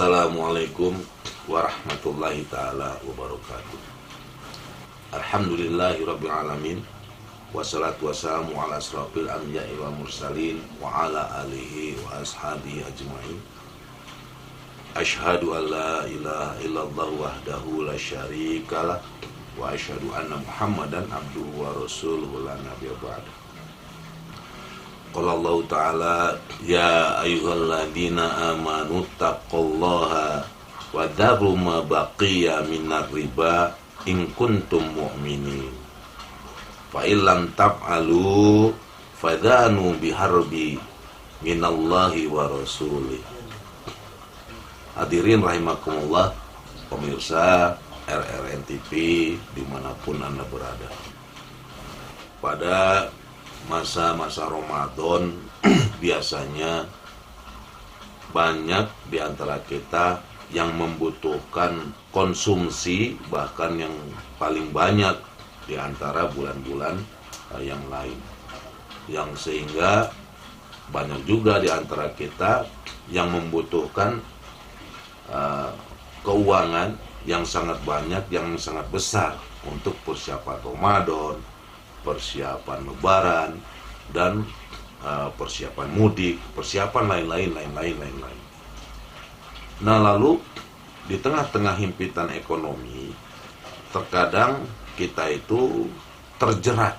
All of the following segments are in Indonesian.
Assalamualaikum warahmatullahi ta'ala wabarakatuh. Alhamdulillahirabbil alamin. Wassalatu wassalamu ala asrofil anbiya'i wal mursalin wa ala alihi wa ashabihi ajma'in. Asyhadu an la ilaha illallah wahdahu la syarikalah wa asyhadu anna Muhammadan abduhu wa rasuluhu la nabiyya ba'da. Qala Allah Ta'ala, ya ayyuhalladzina amanu taqullaha wa dharu ma baqiya minar riba in kuntum mu'minin. Fa illam taf'alu fadhanu biharbi minallahi wa rasulih. Hadirin rahimakumullah, pemirsa RRN TV dimanapun Anda berada. Pada masa-masa Ramadan biasanya banyak di antara kita yang membutuhkan konsumsi, bahkan yang paling banyak di antara bulan-bulan yang lain, yang sehingga banyak juga di antara kita yang membutuhkan keuangan yang sangat banyak, yang sangat besar untuk persiapan Ramadan, persiapan Lebaran, dan persiapan mudik, persiapan lain-lain. Nah, lalu di tengah-tengah himpitan ekonomi, terkadang kita itu terjerat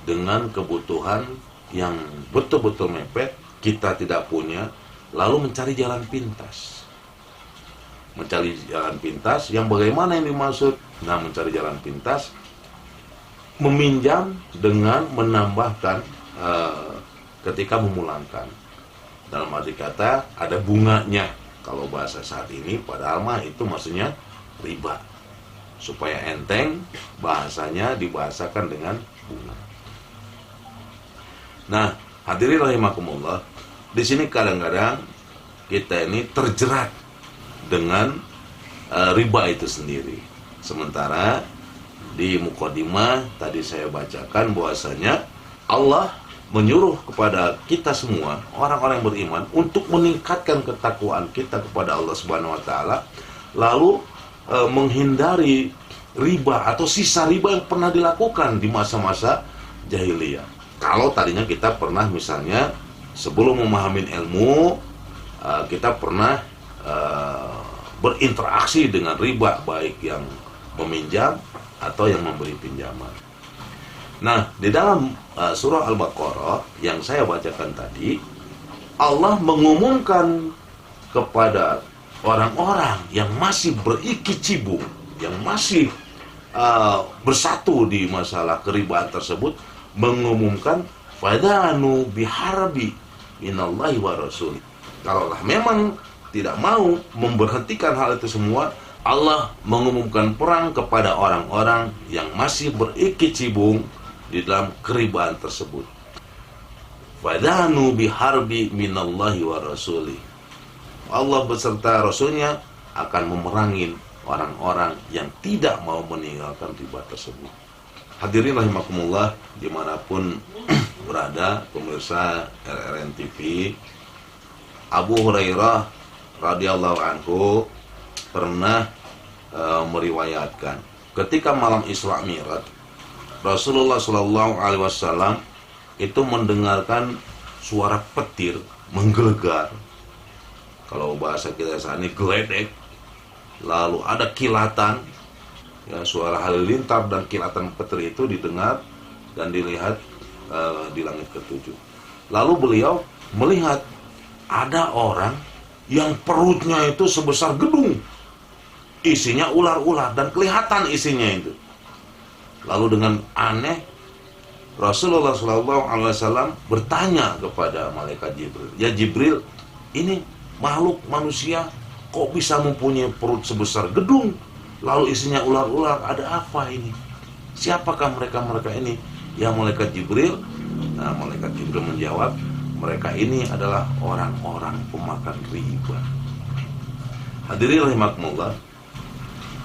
dengan kebutuhan yang betul-betul mepet, kita tidak punya, lalu mencari jalan pintas. Mencari jalan pintas yang bagaimana yang dimaksud? Nah, mencari jalan pintas meminjam dengan menambahkan ketika memulangkan. Dalam arti kata ada bunganya. Kalau bahasa saat ini padahal mah itu maksudnya riba. Supaya enteng bahasanya dibahasakan dengan bunga. Nah, hadirin rahimakumullah, di sini kadang-kadang kita ini terjerat dengan riba itu sendiri. Sementara di mukadimah tadi saya bacakan bahwasanya Allah menyuruh kepada kita semua orang-orang yang beriman untuk meningkatkan ketakwaan kita kepada Allah Subhanahu wa taala, lalu menghindari riba atau sisa riba yang pernah dilakukan di masa-masa jahiliyah. Kalau tadinya kita pernah misalnya sebelum memahami ilmu kita pernah berinteraksi dengan riba, baik yang meminjam atau yang memberi pinjaman. Nah, di dalam surah Al-Baqarah yang saya bacakan tadi, Allah mengumumkan kepada orang-orang yang masih berikicibung, yang masih bersatu di masalah keribaan tersebut, mengumumkan fadhanu biharbi minallahi wa rasul. Kalaulah memang tidak mau memberhentikan hal itu semua, Allah mengumumkan perang kepada orang-orang yang masih berikicibung di dalam keribaan tersebut. Fadhanu biharbi minallahi wa rasulih. Allah beserta Rasulnya akan memerangi orang-orang yang tidak mau meninggalkan riba tersebut. Hadirin rahimakumullah, dimanapun berada pemirsa RRN TV, Abu Hurairah radhiyallahu anhu pernah meriwayatkan ketika malam Isra Mi'raj, Rasulullah Shallallahu Alaihi Wasallam itu mendengarkan suara petir menggelegar. Kalau bahasa kita saat ini geledek, lalu ada kilatan, ya, suara halilintar dan kilatan petir itu didengar dan dilihat di langit ketujuh. Lalu beliau melihat ada orang yang perutnya itu sebesar gedung, isinya ular-ular dan kelihatan isinya itu. Lalu dengan aneh Rasulullah SAW bertanya kepada malaikat Jibril, ya Jibril, ini makhluk manusia kok bisa mempunyai perut sebesar gedung, lalu isinya ular-ular, ada apa ini? Siapakah mereka ini? Ya malaikat Jibril. Nah, malaikat Jibril menjawab, mereka ini adalah orang-orang pemakan riba. Hadirin rahimakumullah,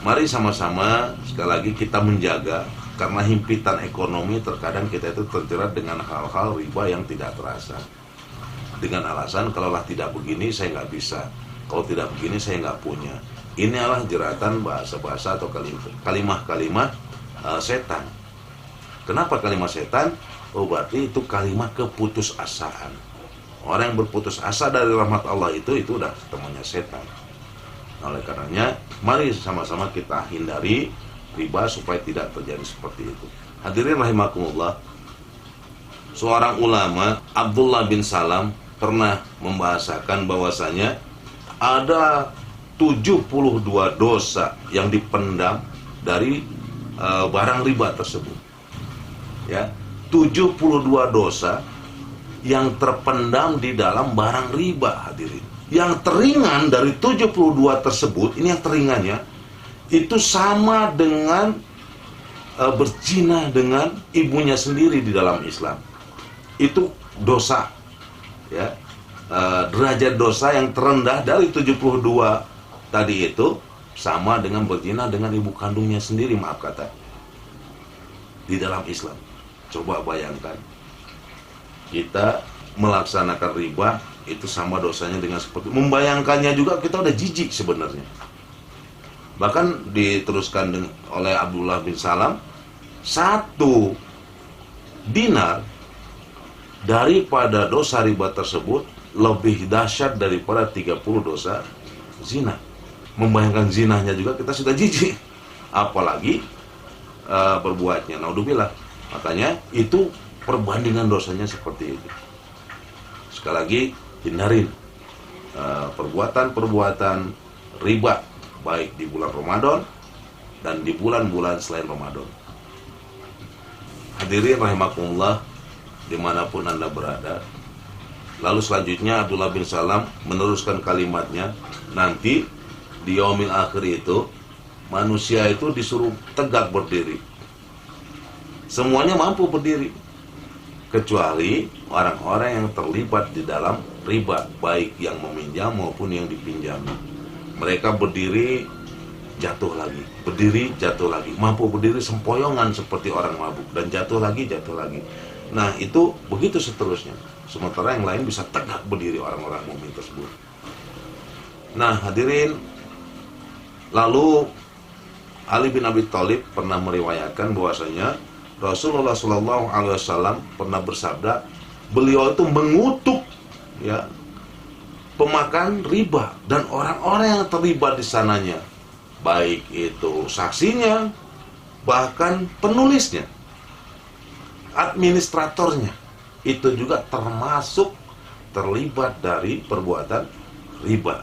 mari sama-sama sekali lagi kita menjaga, karena himpitan ekonomi terkadang kita itu terjerat dengan hal-hal riba yang tidak terasa. Dengan alasan kalaulah tidak begini saya nggak bisa. Kalau tidak begini saya nggak punya. Ini adalah jeratan bahasa-bahasa atau kalimat-kalimat setan. Kenapa kalimat setan? Oh, berarti itu kalimat keputusasaan. Orang yang berputus asa dari rahmat Allah itu udah temannya setan. Oleh karenanya, mari sama-sama kita hindari riba supaya tidak terjadi seperti itu. Hadirin rahimakumullah, seorang ulama, Abdullah bin Salam, pernah membahasakan bahwasanya ada 72 dosa yang dipendam dari barang riba tersebut. Ya, 72 dosa yang terpendam di dalam barang riba, hadirin. Yang teringan dari 72 tersebut, ini yang teringannya, itu sama dengan berzina dengan ibunya sendiri di dalam Islam. Itu dosa, ya, derajat dosa yang terendah dari 72 tadi itu sama dengan berzina dengan ibu kandungnya sendiri, maaf kata, di dalam Islam. Coba bayangkan, kita melaksanakan riba itu sama dosanya dengan seperti, membayangkannya juga kita udah jijik sebenarnya. Bahkan diteruskan oleh Abdullah bin Salam, 1 dinar daripada dosa riba tersebut lebih dahsyat daripada 30 dosa zina. Membayangkan zinahnya juga kita sudah jijik, apalagi berbuatnya. Naudzubillah. Makanya itu perbandingan dosanya seperti itu. Sekali lagi, hindarin perbuatan-perbuatan riba, baik di bulan Ramadan dan di bulan-bulan selain Ramadan. Hadirin rahimakumullah, dimanapun Anda berada. Lalu selanjutnya Abdullah bin Salam meneruskan kalimatnya, nanti di yaumil akhir itu manusia itu disuruh tegak berdiri. Semuanya mampu berdiri, kecuali orang-orang yang terlibat di dalam riba, baik yang meminjam maupun yang dipinjami. Mereka berdiri, jatuh lagi, berdiri, jatuh lagi, mampu berdiri sempoyongan seperti orang mabuk, dan jatuh lagi, jatuh lagi. Nah, itu begitu seterusnya. Sementara yang lain bisa tegak berdiri orang-orang mukmin tersebut. Nah, hadirin, lalu Ali bin Abi Thalib pernah meriwayatkan bahwasanya Rasulullah SAW pernah bersabda, beliau itu mengutuk, ya, pemakan riba dan orang-orang yang terlibat di sananya, baik itu saksinya, bahkan penulisnya, administratornya, itu juga termasuk terlibat dari perbuatan riba.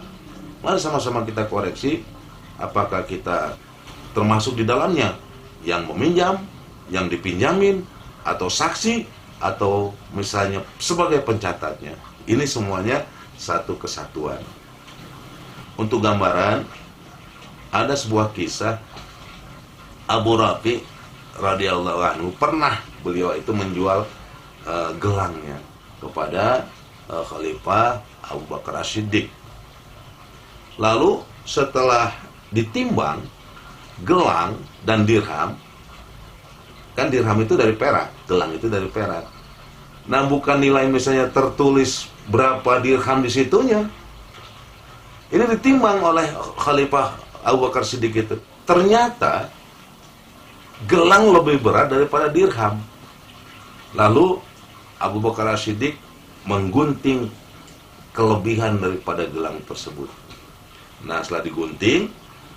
Mari sama-sama kita koreksi, apakah kita termasuk di dalamnya, yang meminjam, yang dipinjamin, atau saksi, atau misalnya sebagai pencatatnya. Ini semuanya satu kesatuan. Untuk gambaran, ada sebuah kisah Abu Rafi radhiyallahu anhu, pernah beliau itu menjual gelangnya kepada Khalifah Abu Bakar As-Siddiq. Lalu setelah ditimbang gelang dan dirham, kan dirham itu dari perak, gelang itu dari perak. Nah, bukan nilai misalnya tertulis berapa dirham di situnya. Ini ditimbang oleh Khalifah Abu Bakar Siddiq itu. Ternyata gelang lebih berat daripada dirham. Lalu Abu Bakar Siddiq menggunting kelebihan daripada gelang tersebut. Nah, setelah digunting,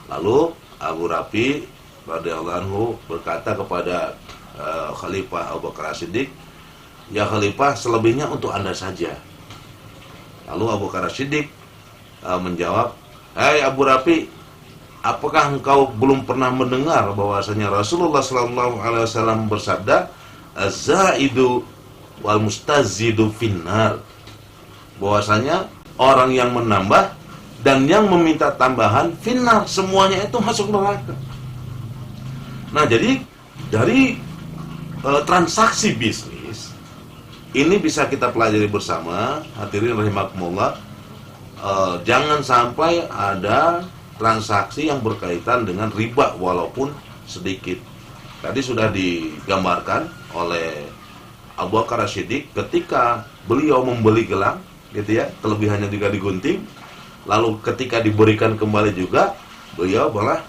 lalu Abu Rafi radhiyallahu anhu berkata kepada Khalifah Abu Bakar Siddiq, ya Khalifah, selebihnya untuk Anda saja. Lalu Abu Bakar Siddiq menjawab, hai Abu Rafi, apakah engkau belum pernah mendengar bahwasanya Rasulullah SAW bersabda, az-zaidu wal mustazidu finnar, bahwasanya orang yang menambah dan yang meminta tambahan finnar, semuanya itu masuk neraka. Nah, jadi dari transaksi bisnis ini bisa kita pelajari bersama, hadirin rahimakumullah, jangan sampai ada transaksi yang berkaitan dengan riba walaupun sedikit. Tadi sudah digambarkan oleh Abu Bakar Siddiq ketika beliau membeli gelang, gitu ya, kelebihannya juga digunting. Lalu ketika diberikan kembali juga, beliau malah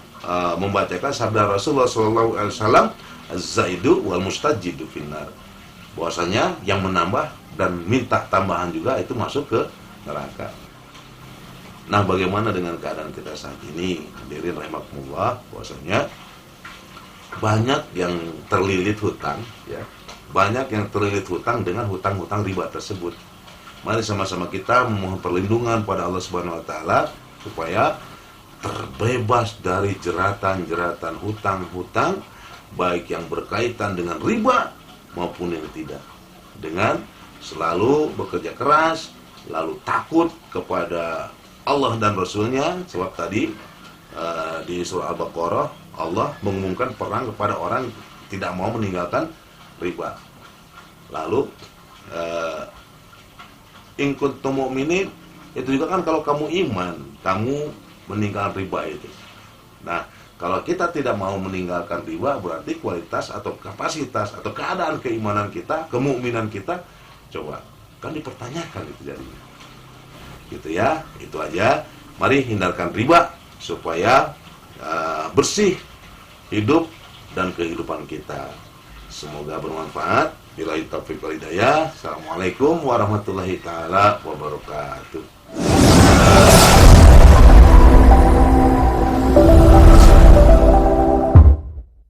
membacakan sabda Rasulullah SAW, az-zaidu wal mustajidu finnar, bahwasanya yang menambah dan minta tambahan juga itu masuk ke neraka. Nah, bagaimana dengan keadaan kita saat ini? Hadirin rahimakumullah, bahwasanya banyak yang terlilit hutang, ya. Banyak yang terlilit hutang dengan hutang-hutang riba tersebut. Mari sama-sama kita memohon perlindungan pada Allah Subhanahu wa taala supaya terbebas dari jeratan-jeratan hutang-hutang, baik yang berkaitan dengan riba maupun yang tidak. Dengan selalu bekerja keras, lalu takut kepada Allah dan Rasulnya. Sebab tadi di surah Al-Baqarah Allah mengumumkan perang kepada orang tidak mau meninggalkan riba. Lalu in kuntum mu'minin, itu juga kan kalau kamu iman, kamu meninggalkan riba itu. Nah, kalau kita tidak mau meninggalkan riba, berarti kualitas atau kapasitas atau keadaan keimanan kita, kemukminan kita, coba kan dipertanyakan itu jadinya. Gitu ya, itu aja. Mari hindarkan riba supaya bersih hidup dan kehidupan kita. Semoga bermanfaat. Billahi taufiq wal hidayah. Assalamualaikum warahmatullahi taala wabarakatuh.